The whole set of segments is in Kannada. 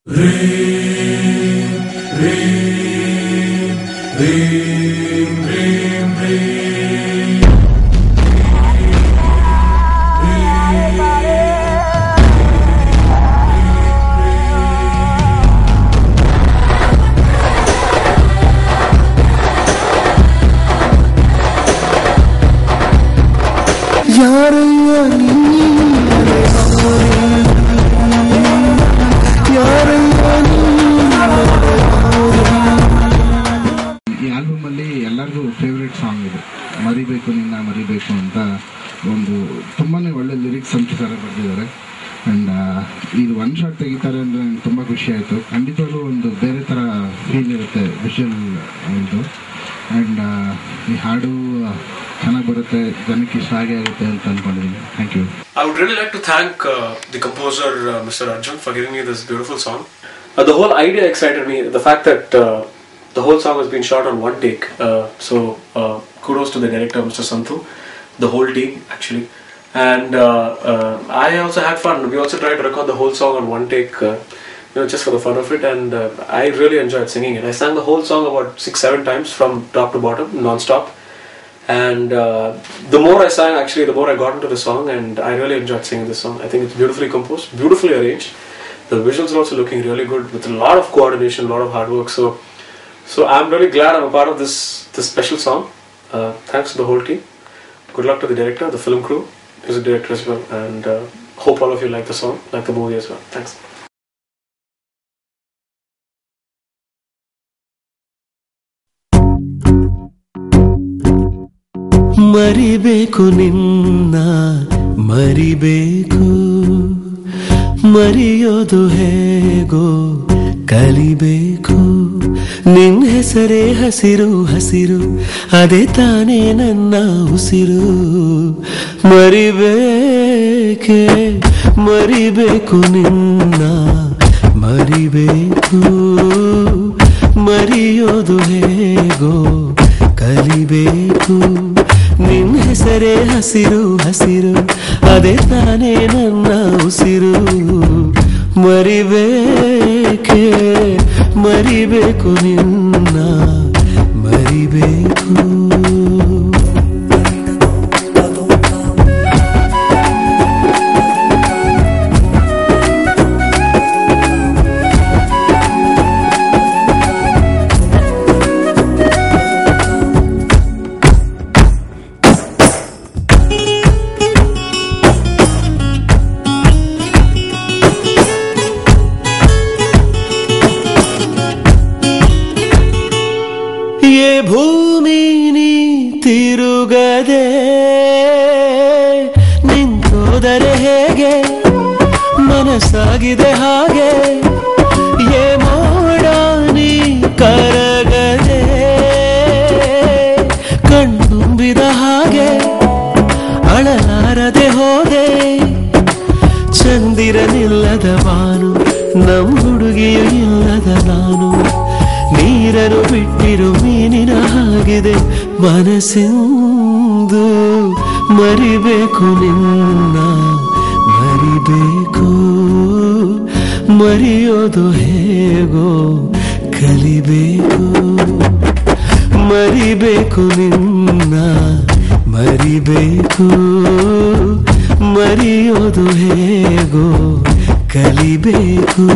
Rain, rain, rain, rain, rain. ಈ ಆಲ್ಬಮಲ್ಲಿ ಎಲ್ಲರಿಗೂ ಫೇವ್ರೇಟ್ ಸಾಂಗ್ ಇದೆ, ಮರಿಬೇಕು ನಿನ್ನ ಮರಿಬೇಕು ಅಂತ. ಒಂದು ತುಂಬಾ ಒಳ್ಳೆ ಲಿರಿಕ್ಸ್ ಸಂಚಿತಾರೆ ಬರೆದಿದ್ದಾರೆ. ಆ್ಯಂಡ್ ಇದು ಒನ್ ಶಾಟ್ ತೆಗಿತಾರೆ ಅಂದರೆ ನನಗೆ ತುಂಬ ಖುಷಿ ಆಯಿತು. ಖಂಡಿತವಾಗ್ಲೂ ಒಂದು ಬೇರೆ ಥರ ಫೀಲ್ ಇರುತ್ತೆ ವಿಷುವಲ್ ಇದು. ಆ್ಯಂಡ್ ಈ ಹಾಡು ಚೆನ್ನಾಗಿ ಬರುತ್ತೆ, ಜನಕ್ಕೆ ಇಷ್ಟ ಆಗೇ ಆಗುತ್ತೆ ಅಂತ ಅಂದ್ಕೊಂಡಿದ್ದೀನಿ. Thank you. I would really like to thank the composer Mr. Arjun for giving me this beautiful song. The whole idea excited me. The fact that the whole song has been shot on one take. So kudos to the director Mr. Santhu, the whole team actually. And I also had fun. We also tried to record the whole song on one take, just for the fun of it. And I really enjoyed singing it. I sang the whole song about 6-7 times from top to bottom, non-stop. And the more I sang, actually, the more I got into the song, and I really enjoyed singing this song. I think it's beautifully composed, beautifully arranged. The visuals are also looking really good, with a lot of coordination, a lot of hard work. So I'm really glad I'm a part of this special song. Thanks to the whole team. Good luck to the director, the film crew, music director as well, and hope all of you like the song, like the movie as well. Thanks. ಮರಿಬೇಕು ನಿನ್ನ ಮರಿಬೇಕು, ಮರೆಯೋದು ಹೇಗೋ ಕಲಿಬೇಕು. ನಿನ್ನ ಹೆಸರೇ ಹಸಿರು ಹಸಿರು, ಅದೇ ತಾನೇ ನನ್ನ ಉಸಿರು. ಮರಿಬೇಕೆ ಮರಿಬೇಕು ನಿನ್ನ ಮರಿಬೇಕು, ಮರೆಯೋದು ಹೇಗೋ ಕಲಿಬೇಕು. ನಿನ್ನ ಹೆಸರೇ ಹಸಿರು ಹಸಿರು, ಅದೇ ತಾನೇ ನನ್ನ ಉಸಿರು. ಮರಿಬೇಕೆ ಮರಿಬೇಕು ನಿನ್ನ ಮರಿಬೇಕು. ಭೂಮಿ ನೀ ತಿರುಗದೆ ನಿಂತೋದರೆ ಹೇಗೆ, ಮನಸ್ಸಾಗಿದೆ ಹಾಗೆ. ಏ ಮೋಡ ನೀ ಕರಗದೆ ಕಣ್ತುಂಬಿದ ಹಾಗೆ, ಅಳಲಾರದೆ ಹೋದೆ. ಚಂದಿರನಿಲ್ಲದ ಬಾನು, ನಮ್ ಹುಡುಗಿಯು ಇಲ್ಲದ ನಾನು. ನೀರನ್ನು ಬಿಟ್ಟಿರು ಮೀನಿನ ಹಾಗಿದೆ ಮನಸ್ಸಿಂದು. ಮರಿಬೇಕು ನಿನ್ನ ಮರಿಬೇಕು, ಮರೆಯೋದು ಹೇಗೋ ಕಲಿಬೇಕು. ಮರಿಬೇಕು ನಿನ್ನ ಮರಿಬೇಕು, ಮರೆಯೋದು ಹೇಗೋ ಕಲಿಬೇಕು.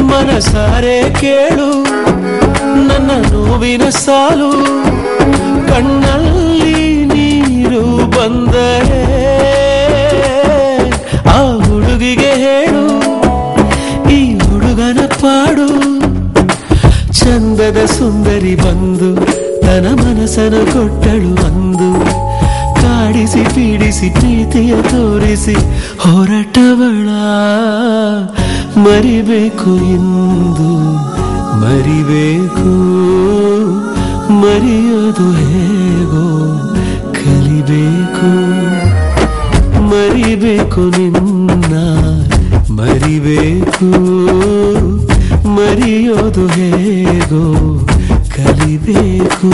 ಮನಸಾರೆ ಕೇಳು ನನ್ನ ನೋವಿನ ಸಾಲು, ಕಣ್ಣಲ್ಲಿ ನೀರು ಬಂದರೆ ಆ ಹುಡುಗಿಗೆ ಹೇಳು ಈ ಹುಡುಗನ ಪಾಡು. ಚಂದದ ಸುಂದರಿ ಬಂದು ತನ್ನ ಮನಸ್ಸನ್ನು ಕೊಟ್ಟಳು ಅಂದು, ಕಾಡಿಸಿ ಪೀಡಿಸಿ ಪ್ರೀತಿಯ ತೋರಿಸಿ ಹೊರಟವಳ ಮರಿಬೇಕು ಇಂದು, ಮರಿಬೇಕು ಮರೆಯೋದು ಹೇಗೋ ಕಲಿಬೇಕು, ಮರಿಬೇಕು ನಿನ್ನ ಮರಿಬೇಕು, ಮರೆಯೋದು ಹೇಗೋ ಕಲಿಬೇಕು.